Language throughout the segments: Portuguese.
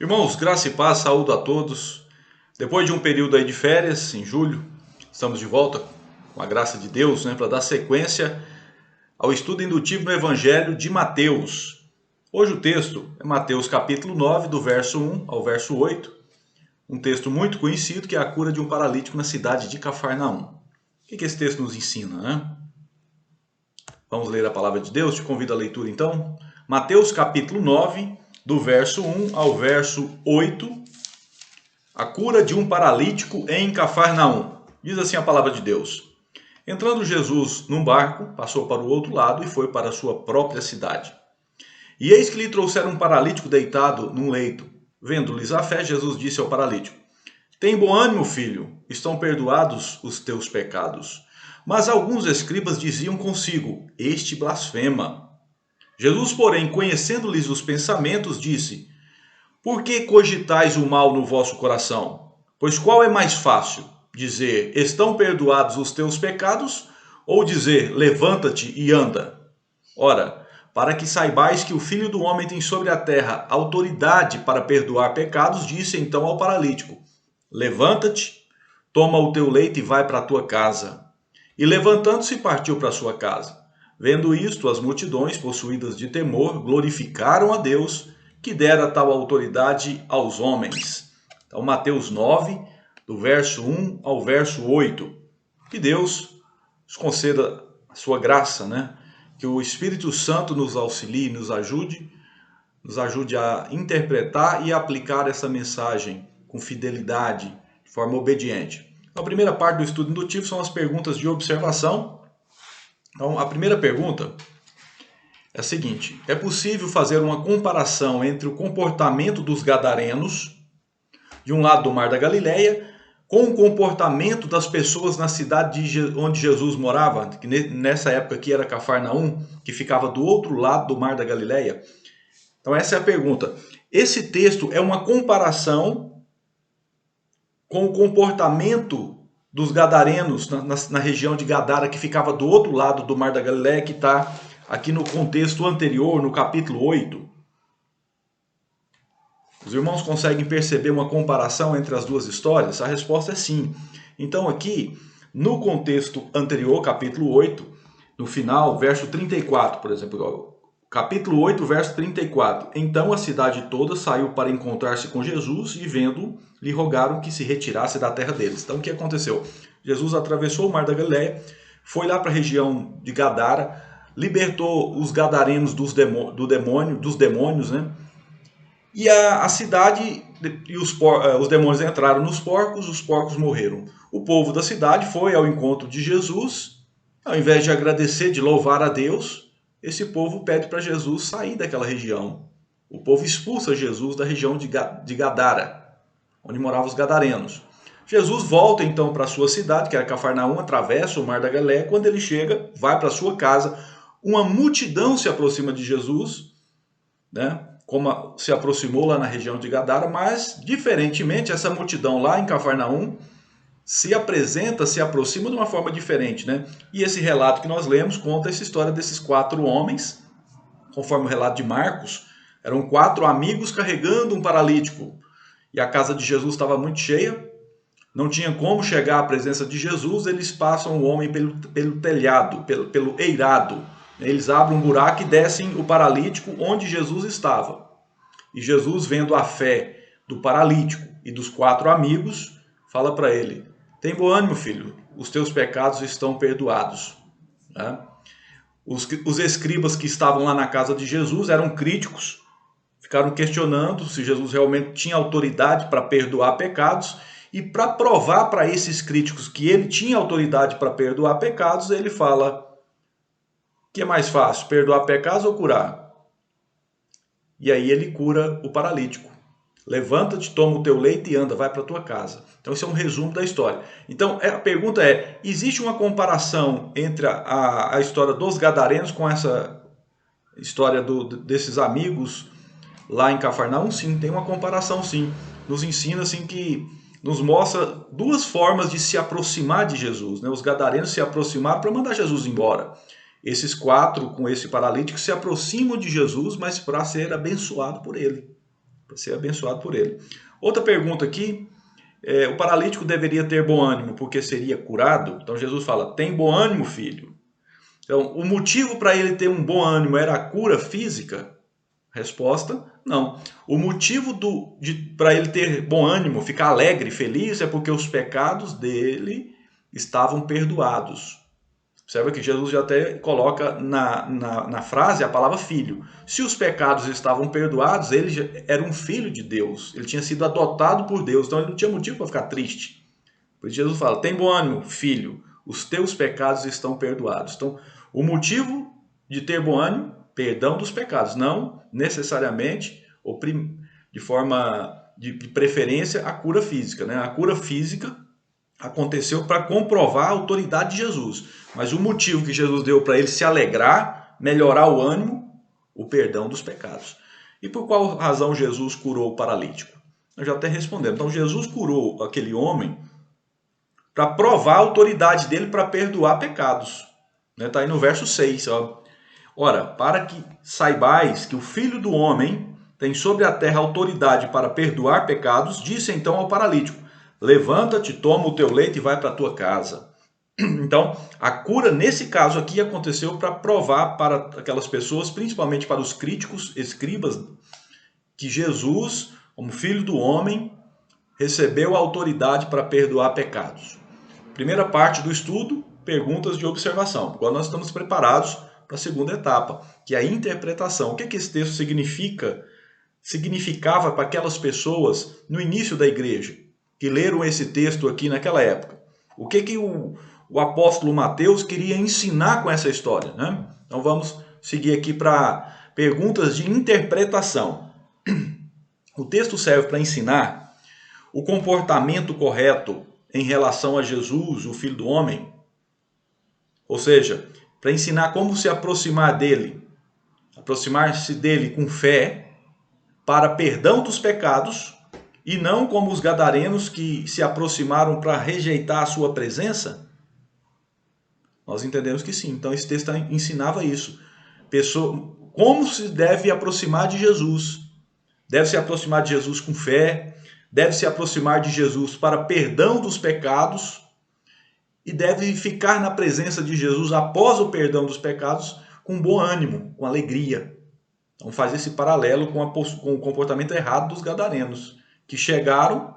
Irmãos, graça e paz, saúdo a todos. Depois de um período aí de férias, em julho, estamos de volta com a graça de Deus, para dar sequência ao estudo indutivo no Evangelho de Mateus. Hoje o texto é Mateus capítulo 9, do verso 1 ao verso 8. Um texto muito conhecido que é a cura de um paralítico na cidade de Cafarnaum. O que esse texto nos ensina, Vamos ler a palavra de Deus? Te convido à leitura então. Mateus capítulo 9, do verso 1 ao verso 8, a cura de um paralítico em Cafarnaum. Diz assim a palavra de Deus: Entrando Jesus num barco, passou para o outro lado e foi para a sua própria cidade. E eis que lhe trouxeram um paralítico deitado num leito. Vendo-lhes a fé, Jesus disse ao paralítico: Tem bom ânimo, filho, estão perdoados os teus pecados. Mas alguns escribas diziam consigo: Este blasfema. Jesus, porém, conhecendo-lhes os pensamentos, disse: Por que cogitais o mal no vosso coração? Pois qual é mais fácil? Dizer: Estão perdoados os teus pecados? Ou dizer: Levanta-te e anda? Ora, para que saibais que o Filho do Homem tem sobre a terra autoridade para perdoar pecados, disse então ao paralítico: Levanta-te, toma o teu leito e vai para a tua casa. E levantando-se, partiu para a sua casa. Vendo isto, as multidões, possuídas de temor, glorificaram a Deus, que dera tal autoridade aos homens. Então, Mateus 9, do verso 1 ao verso 8. Que Deus nos conceda a sua graça, Que o Espírito Santo nos auxilie, nos ajude a interpretar e aplicar essa mensagem com fidelidade, de forma obediente. A primeira parte do estudo indutivo são as perguntas de observação. Então, a primeira pergunta é a seguinte: é possível fazer uma comparação entre o comportamento dos gadarenos, de um lado do Mar da Galileia, com o comportamento das pessoas na cidade onde Jesus morava, que nessa época aqui era Cafarnaum, que ficava do outro lado do Mar da Galileia? Então essa é a pergunta. Esse texto é uma comparação com o comportamento dos gadarenos na região de Gadara, que ficava do outro lado do Mar da Galileia, que está aqui no contexto anterior, no capítulo 8. Os irmãos conseguem perceber uma comparação entre as duas histórias? A resposta é sim. Então aqui, no contexto anterior, capítulo 8, no final, verso 34, por exemplo, capítulo 8, verso 34. Então a cidade toda saiu para encontrar-se com Jesus e, vendo, lhe rogaram que se retirasse da terra deles. Então o que aconteceu? Jesus atravessou o Mar da Galileia, foi lá para a região de Gadara, libertou os gadarenos dos demônios, E a cidade e os demônios entraram nos porcos, os porcos morreram. O povo da cidade foi ao encontro de Jesus. Ao invés de agradecer, de louvar a Deus, esse povo pede para Jesus sair daquela região. O povo expulsa Jesus da região de Gadara, onde moravam os gadarenos. Jesus volta então para a sua cidade, que era Cafarnaum, atravessa o Mar da Galileia. Quando ele chega, vai para a sua casa. Uma multidão se aproxima de Jesus, como se aproximou lá na região de Gadara, mas, diferentemente, essa multidão lá em Cafarnaum se aproxima de uma forma diferente, E esse relato que nós lemos conta essa história desses 4 homens, conforme o relato de Marcos. Eram 4 amigos carregando um paralítico. E a casa de Jesus estava muito cheia, não tinha como chegar à presença de Jesus, eles passam o homem pelo telhado, pelo eirado. Eles abrem um buraco e descem o paralítico onde Jesus estava. E Jesus, vendo a fé do paralítico e dos 4 amigos, fala para ele: Tem bom ânimo, filho, os teus pecados estão perdoados. Os escribas que estavam lá na casa de Jesus eram críticos, ficaram questionando se Jesus realmente tinha autoridade para perdoar pecados. E para provar para esses críticos que ele tinha autoridade para perdoar pecados, ele fala: que é mais fácil, perdoar pecados ou curar? E aí ele cura o paralítico. Levanta-te, toma o teu leito e anda, vai para a tua casa. Então esse é um resumo da história. Então a pergunta é: existe uma comparação entre a história dos gadarenos com essa história desses amigos lá em Cafarnaum? Sim, tem uma comparação sim. Nos ensina assim que nos mostra 2 formas de se aproximar de Jesus. Os gadarenos se aproximaram para mandar Jesus embora. Esses 4 com esse paralítico se aproximam de Jesus, mas para ser abençoado por ele. para ser abençoado por ele. Outra pergunta aqui, o paralítico deveria ter bom ânimo porque seria curado? Então Jesus fala, tem bom ânimo, filho. Então, o motivo para ele ter um bom ânimo era a cura física? Resposta, não. O motivo para ele ter bom ânimo, ficar alegre, feliz, é porque os pecados dele estavam perdoados. Observa que Jesus já até coloca na frase a palavra filho. Se os pecados estavam perdoados, ele já era um filho de Deus. Ele tinha sido adotado por Deus, então ele não tinha motivo para ficar triste. Por isso Jesus fala, tem bom ânimo, filho, os teus pecados estão perdoados. Então, o motivo de ter bom ânimo, perdão dos pecados, não necessariamente, ou de forma de preferência, a cura física, né? A cura física aconteceu para comprovar a autoridade de Jesus. Mas o motivo que Jesus deu para ele se alegrar, melhorar o ânimo, o perdão dos pecados. E por qual razão Jesus curou o paralítico? Eu já até respondemos. Então Jesus curou aquele homem para provar a autoridade dele para perdoar pecados. Está aí no verso 6. Ó. Ora, para que saibais que o Filho do Homem tem sobre a terra autoridade para perdoar pecados, disse então ao paralítico, levanta-te, toma o teu leito e vai para a tua casa. Então, a cura nesse caso aqui aconteceu para provar para aquelas pessoas, principalmente para os críticos, escribas, que Jesus, como Filho do Homem, recebeu a autoridade para perdoar pecados. Primeira parte do estudo, perguntas de observação. Agora nós estamos preparados para a segunda etapa, que é a interpretação. O que esse texto significava para aquelas pessoas no início da igreja, que leram esse texto aqui naquela época? O que o apóstolo Mateus queria ensinar com essa história, né? Então vamos seguir aqui para perguntas de interpretação. O texto serve para ensinar o comportamento correto em relação a Jesus, o Filho do Homem. Ou seja, para ensinar como se aproximar dele, aproximar-se dele com fé para perdão dos pecados e não como os gadarenos que se aproximaram para rejeitar a sua presença. Nós entendemos que sim. Então esse texto ensinava isso. Como se deve aproximar de Jesus. Deve se aproximar de Jesus com fé, deve se aproximar de Jesus para perdão dos pecados e deve ficar na presença de Jesus após o perdão dos pecados com bom ânimo, com alegria. Então faz esse paralelo com o comportamento errado dos gadarenos, que chegaram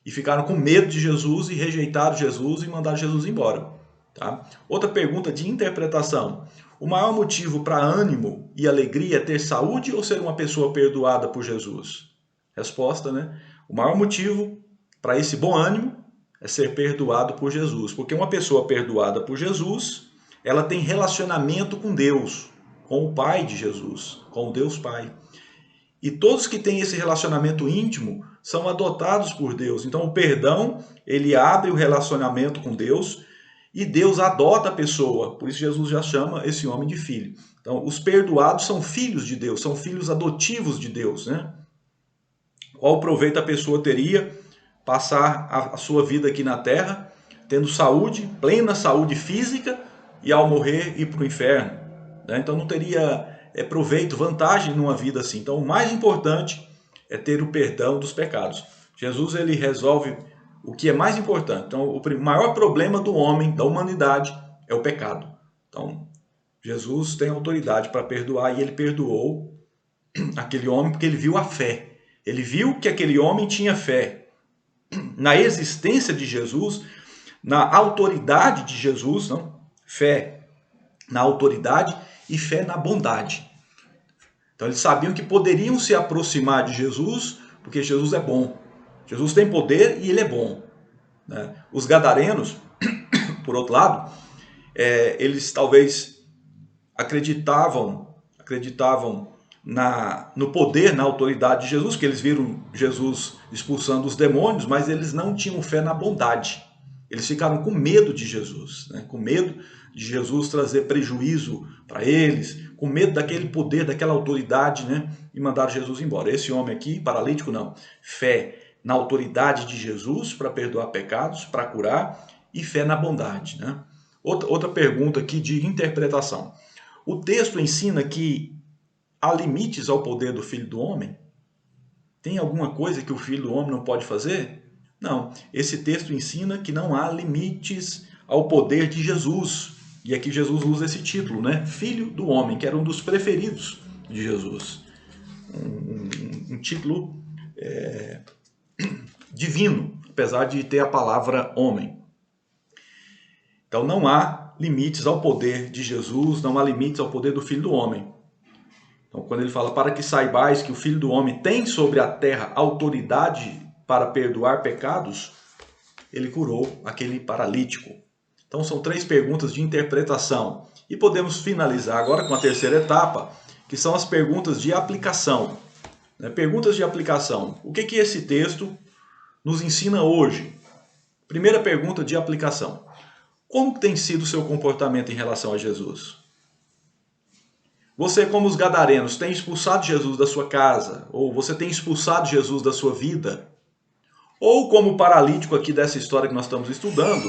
e ficaram com medo de Jesus e rejeitaram Jesus e mandaram Jesus embora. Tá? Outra pergunta de interpretação. O maior motivo para ânimo e alegria é ter saúde ou ser uma pessoa perdoada por Jesus? Resposta, né? O maior motivo para esse bom ânimo é ser perdoado por Jesus. Porque uma pessoa perdoada por Jesus, ela tem relacionamento com Deus, com o Pai de Jesus, com o Deus Pai. E todos que têm esse relacionamento íntimo são adotados por Deus. Então o perdão, ele abre o relacionamento com Deus e Deus adota a pessoa. Por isso Jesus já chama esse homem de filho. Então os perdoados são filhos de Deus, são filhos adotivos de Deus, né? Qual proveito a pessoa teria passar a sua vida aqui na terra, tendo saúde, plena saúde física, e ao morrer ir para o inferno? Né? Então não teria proveito, vantagem numa vida assim. Então o mais importante é ter o perdão dos pecados. Jesus ele resolve o que é mais importante. Então o maior problema do homem, da humanidade, é o pecado. Então Jesus tem autoridade para perdoar e ele perdoou aquele homem porque ele viu a fé. Ele viu que aquele homem tinha fé na existência de Jesus, na autoridade de Jesus, não? Fé na autoridade e fé na bondade. Então eles sabiam que poderiam se aproximar de Jesus porque Jesus é bom. Jesus tem poder e ele é bom. Né? Os gadarenos, por outro lado, eles talvez acreditavam no poder, na autoridade de Jesus, que eles viram Jesus expulsando os demônios, mas eles não tinham fé na bondade. Eles ficaram com medo de Jesus, né? Com medo de Jesus trazer prejuízo para eles, com medo daquele poder, daquela autoridade, né? E mandaram Jesus embora. Esse homem aqui, paralítico, não. Fé na autoridade de Jesus para perdoar pecados, para curar, e fé na bondade, né? Outra pergunta aqui de interpretação. O texto ensina que há limites ao poder do Filho do Homem? Tem alguma coisa que o Filho do Homem não pode fazer? Não. Esse texto ensina que não há limites ao poder de Jesus. E aqui Jesus usa esse título, né? Filho do Homem, que era um dos preferidos de Jesus. Um título divino, apesar de ter a palavra homem. Então não há limites ao poder de Jesus, não há limites ao poder do Filho do Homem. Então quando ele fala, para que saibais que o Filho do Homem tem sobre a terra autoridade para perdoar pecados, ele curou aquele paralítico. Então são 3 perguntas de interpretação. E podemos finalizar agora com a terceira etapa, que são as perguntas de aplicação. Perguntas de aplicação. O que esse texto nos ensina hoje? Primeira pergunta de aplicação. Como tem sido o seu comportamento em relação a Jesus? Você, como os gadarenos, tem expulsado Jesus da sua casa? Ou você tem expulsado Jesus da sua vida? Ou como o paralítico aqui dessa história que nós estamos estudando,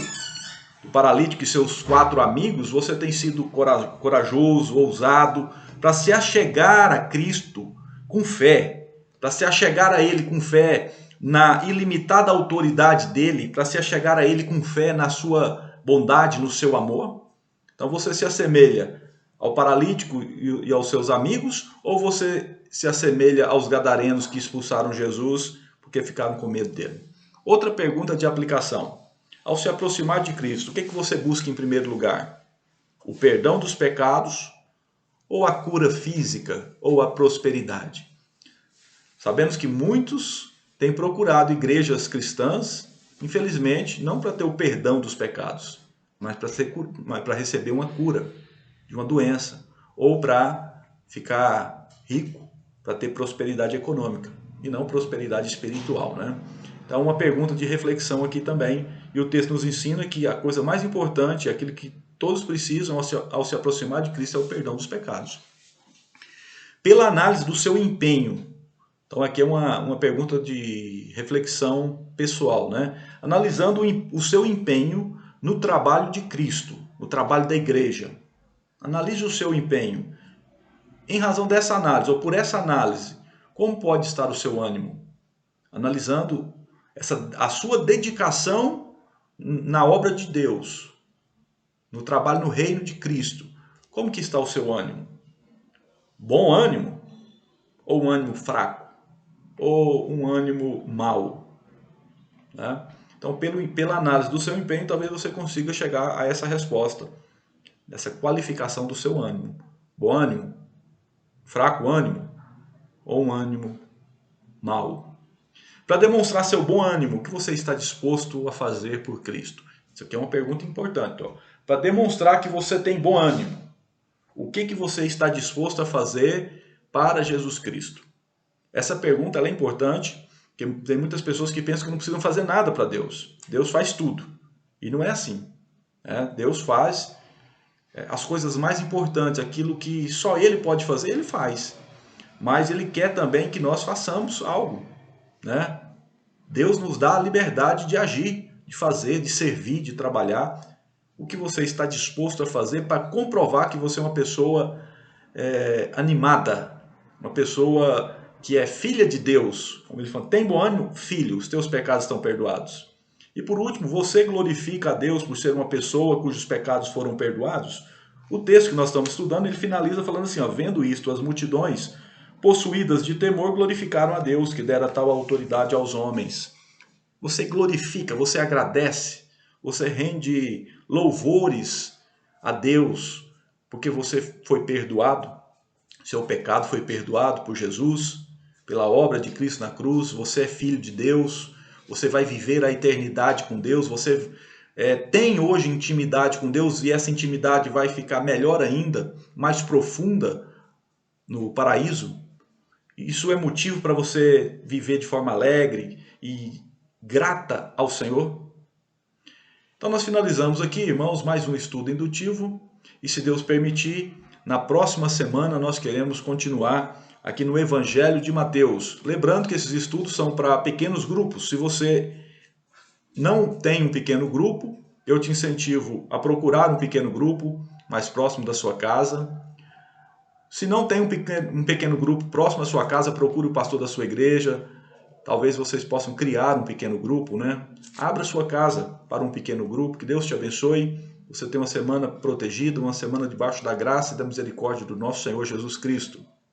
o paralítico e seus 4 amigos, você tem sido corajoso, ousado, para se achegar a Cristo com fé, para se achegar a Ele com fé na ilimitada autoridade dEle, para se achegar a Ele com fé na sua bondade, no seu amor? Então você se assemelha ao paralítico e aos seus amigos, ou você se assemelha aos gadarenos que expulsaram Jesus porque ficaram com medo dele? Outra pergunta de aplicação. Ao se aproximar de Cristo, o que você busca em primeiro lugar? O perdão dos pecados ou a cura física ou a prosperidade? Sabemos que muitos têm procurado igrejas cristãs, infelizmente, não para ter o perdão dos pecados, mas para receber uma cura de uma doença, ou para ficar rico, para ter prosperidade econômica, e não prosperidade espiritual, né? Então, uma pergunta de reflexão aqui também, e o texto nos ensina que a coisa mais importante, aquilo que todos precisam ao se aproximar de Cristo, é o perdão dos pecados. Pela análise do seu empenho, então aqui é uma pergunta de reflexão pessoal, né? Analisando o seu empenho no trabalho de Cristo, no trabalho da igreja. Analise o seu empenho. Em razão dessa análise, ou por essa análise, como pode estar o seu ânimo? Analisando a sua dedicação na obra de Deus, no trabalho no reino de Cristo. Como que está o seu ânimo? Bom ânimo? Ou um ânimo fraco? Ou um ânimo mau? Né? Então, pela análise do seu empenho, talvez você consiga chegar a essa resposta, dessa qualificação do seu ânimo. Bom ânimo? Fraco ânimo? Ou um ânimo mau? Para demonstrar seu bom ânimo, o que você está disposto a fazer por Cristo? Isso aqui é uma pergunta importante. Para demonstrar que você tem bom ânimo, o que você está disposto a fazer para Jesus Cristo? Essa pergunta é importante, porque tem muitas pessoas que pensam que não precisam fazer nada para Deus. Deus faz tudo. E não é assim. Deus faz as coisas mais importantes, aquilo que só Ele pode fazer, Ele faz. Mas Ele quer também que nós façamos algo. Né? Deus nos dá a liberdade de agir, de fazer, de servir, de trabalhar. O que você está disposto a fazer para comprovar que você é uma pessoa animada, uma pessoa que é filha de Deus? Como ele fala, tem bom ânimo? Filho, os teus pecados estão perdoados. E por último, você glorifica a Deus por ser uma pessoa cujos pecados foram perdoados? O texto que nós estamos estudando, ele finaliza falando assim, vendo isto, as multidões possuídas de temor glorificaram a Deus, que dera tal autoridade aos homens. Você glorifica, você agradece, você rende louvores a Deus, porque você foi perdoado, seu pecado foi perdoado por Jesus, pela obra de Cristo na cruz, você é filho de Deus, você vai viver a eternidade com Deus, você tem hoje intimidade com Deus e essa intimidade vai ficar melhor ainda, mais profunda no paraíso. Isso é motivo para você viver de forma alegre e grata ao Senhor? Então nós finalizamos aqui, irmãos, mais um estudo indutivo e, se Deus permitir, na próxima semana nós queremos continuar aqui no Evangelho de Mateus. Lembrando que esses estudos são para pequenos grupos. Se você não tem um pequeno grupo, eu te incentivo a procurar um pequeno grupo mais próximo da sua casa. Se não tem um pequeno grupo próximo à sua casa, procure o pastor da sua igreja, Talvez vocês possam criar um pequeno grupo, né? Abra sua casa para um pequeno grupo, que Deus te abençoe. Você tem uma semana protegida, uma semana debaixo da graça e da misericórdia do nosso Senhor Jesus Cristo.